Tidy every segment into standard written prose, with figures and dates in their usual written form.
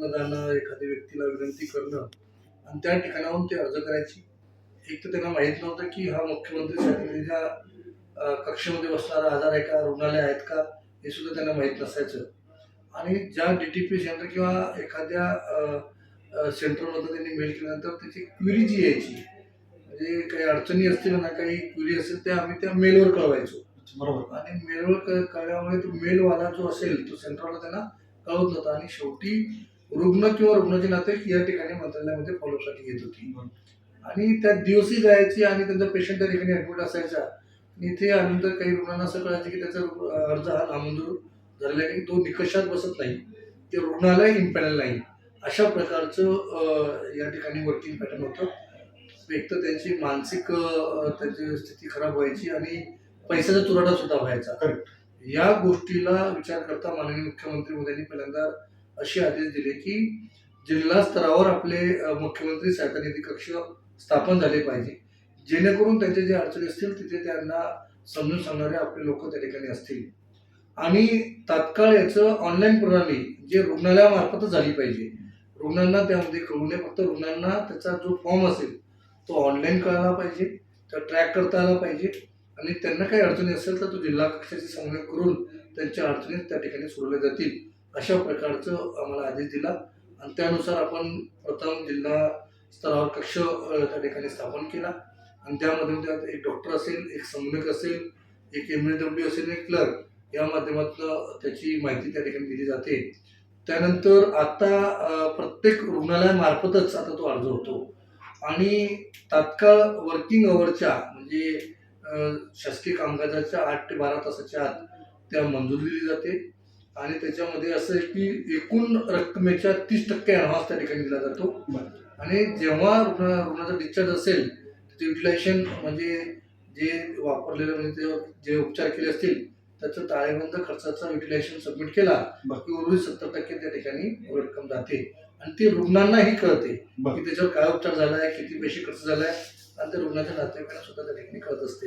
संपर्कातलं जाणं, एखाद्या व्यक्तीला विनंती करणं आणि त्या ठिकाणाहून ते अर्ज करायची. एक तर त्यांना माहीत नव्हतं की हा मुख्यमंत्री शासनाच्या कक्षेमध्ये बसणारा आजार आहे का, रुग्णालय आहेत का, हे सुद्धा त्यांना माहीत नसायचं. आणि ज्या DTP सेंटर किंवा एखाद्या सेंटरमधून त्यांनी मेल केल्यानंतर त्याची क्वेरी जी यायची, म्हणजे काही अडचणी असतील ना, काही क्वेरी असेल त्या आम्ही त्या मेलवर कळवायचो. बरोबर. आणि मेलवर कळल्यामुळे तो मेलवाला जो असेल तो सेंटरवाला त्यांना कळवत नव्हता आणि शेवटी रुग्ण किंवा रुग्णाचे नातेवाईक या ठिकाणी मंत्रालयामध्ये फॉलोअपसाठी येत होती. आणि त्या दिवशी जायची आणि त्यांचा पेशंट त्या ठिकाणी ऍडमिट असायचा. इथे आल्यानंतर काही रुग्णांना असं कळायचं की त्याचा अर्ज हा नामंजूर झालेला आहे, तो निकषात बसत नाही, ते रुग्णालय इम्पॅनल नाही, अशा प्रकारचं या ठिकाणी वर्किंग पॅटर्न होतं. एक तर त्यांची मानसिक त्यांची स्थिती खराब व्हायची आणि पैशाचा चुराडा सुद्धा व्हायचा. या गोष्टीला विचार करता माननीय मुख्यमंत्री मोदींनी पहिल्यांदा असे आदेश दिले की जिल्हा स्तरावर आपले मुख्यमंत्री सहायता निधी कक्ष स्थापन झाले पाहिजे, जेणेकरून त्यांच्या ज्या अडचणी असतील तिथे त्यांना समजून सांगणारे आपले लोक त्या ठिकाणी असतील. आणि तात्काळ याचं ऑनलाईन प्रणाली जे रुग्णालयामार्फतच झाली पाहिजे. रुग्णांना त्यामध्ये कळू नये, फक्त रुग्णांना त्याचा जो फॉर्म असेल तो ऑनलाईन कळाला पाहिजे, तो ट्रॅक करता आला पाहिजे आणि त्यांना काही अडचणी असेल तर तो जिल्हा कक्षाशी समन्वय करून त्यांच्या अडचणी त्या ठिकाणी सोडवल्या जातील, अशा प्रकारचं आम्हाला आदेश दिला. आणि त्यानुसार आपण प्रथम जिल्हा स्तरावर कक्ष त्या ठिकाणी स्थापन केला आणि त्यामध्ये त्यात एक डॉक्टर असेल, एक समन्वयक असेल, एक MLW असेल, एक क्लर्क, या माध्यमातून त्याची माहिती त्या ठिकाणी दिली जाते. त्यानंतर आता प्रत्येक रुग्णालयामार्फतच आता तो अर्ज होतो आणि तात्काळ वर्किंग अवरच्या म्हणजे शासकीय कामकाजाच्या 8 ते 12 तासाच्या आत त्या मंजुरी दिली जाते. आणि त्याच्यामध्ये असं आहे की एकूण रकमेच्या 30% ॲडव्हान्स त्या ठिकाणी दिला जातो. आणि जेव्हा रुग्णाचा डिस्चार्ज असेल त्याचं युटिलायझेशन म्हणजे जे वापरलेलं म्हणजे जे उपचार केले असतील त्याचं ताळेबंद खर्चाचा युटिलायझेशन सबमिट केला की उर्वरित 70% त्या ठिकाणी रक्कम जाते आणि ते रुग्णांनाही कळते की त्याच्यावर काय उपचार झाला आहे, किती पैसे खर्च झाला आहे, आणि त्या रुग्णाच्या नातेवाईकांना सुद्धा त्या ठिकाणी कळत असते.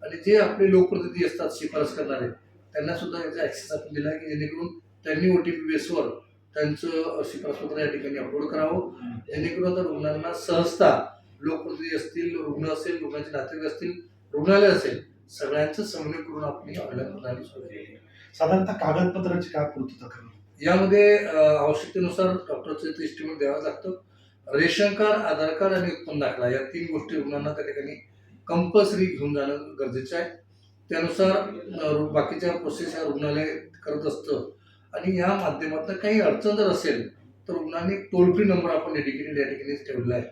आणि जे आपले लोकप्रतिनिधी असतात शिफारस करणारे त्यांना सुद्धा याचा ऍक्सेस आपण दिला आहे की जेणेकरून त्यांनी OTP बेसवर त्यांचं शिफारसपत्र या ठिकाणी अपलोड करावं, जेणेकरून आता रुग्णांना सहजता लोकप्रतिनिधी असतील, रुग्ण असेल, रुग्णाचे नातेवाईक असतील, रुग्णालय असेल, सगळ्यांचं समन्वय करून आपली ऑनलाईन प्रणाली सुरू केली. साधारणतः कागदपत्राची काय पूर्तता करणं यामध्ये आवश्यकतेनुसार डॉक्टरचं एस्टिमेट द्यावं लागतं. रेशन कार्ड, आधार कार्ड आणि उत्पन्न दाखला या 3 गोष्टी रुग्णांना त्या ठिकाणी कंपल्सरी घेऊन जाणं गरजेचं आहे. त्यानुसार बाकीच्या प्रोसेस या रुग्णालय करत असतं. आणि या माध्यमातून काही अडचण जर असेल तर रुग्णांनी टोल फ्री नंबर आपण डेडिकेटेड या ठिकाणी ठेवलेला आहे,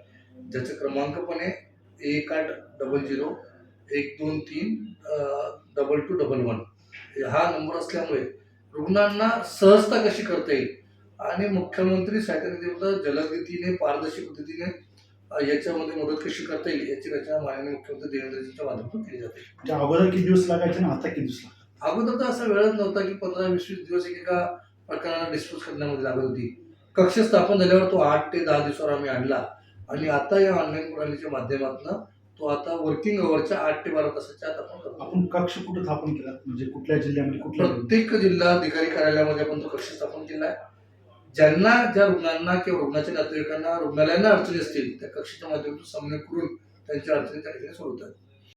ज्याचा क्रमांक पण आहे 1800-123-2211. हा नंबर असल्यामुळे रुग्णांना सहजता कशी करता येईल आणि मुख्यमंत्री सहायता निधीमधून जलदगतीने पारदर्शी पद्धतीने याच्यामध्ये मदत कशी करता येईल याची रचना माननीय मुख्यमंत्री देवेंद्रजींच्या माध्यमातून केली जाते. म्हणजे अगोदर किती दिवस लागायचे ना आता किती दिवस लागतात? अगोदर तर असा वेळच नव्हता की 15-20 दिवस एका प्रकरणाला डिस्पोज करण्यामध्ये लागत होती. कक्ष स्थापन झाल्यावर तो 8 ते 10 दिवसावर आम्ही आणला आणि आता या ऑनलाईन प्रणालीच्या माध्यमातून तो आता वर्किंग अवरच्या 8 ते 12 तासाच्या आत आपण करतो. आपण कक्ष कुठे स्थापन केला, म्हणजे कुठल्या जिल्ह्यामध्ये, कुठल्या प्रत्येक जिल्हाधिकारी कार्यालयामध्ये आपण तो कक्ष स्थापन केला आहे. ज्यांना ज्या रुग्णांना किंवा रुग्णाच्या नातेवाईकांना रुग्णालयांना अडचणी असतील त्या कक्षाच्या माध्यमातून समन्वय करून त्यांच्या अडचणी त्या ठिकाणी सोडवतात.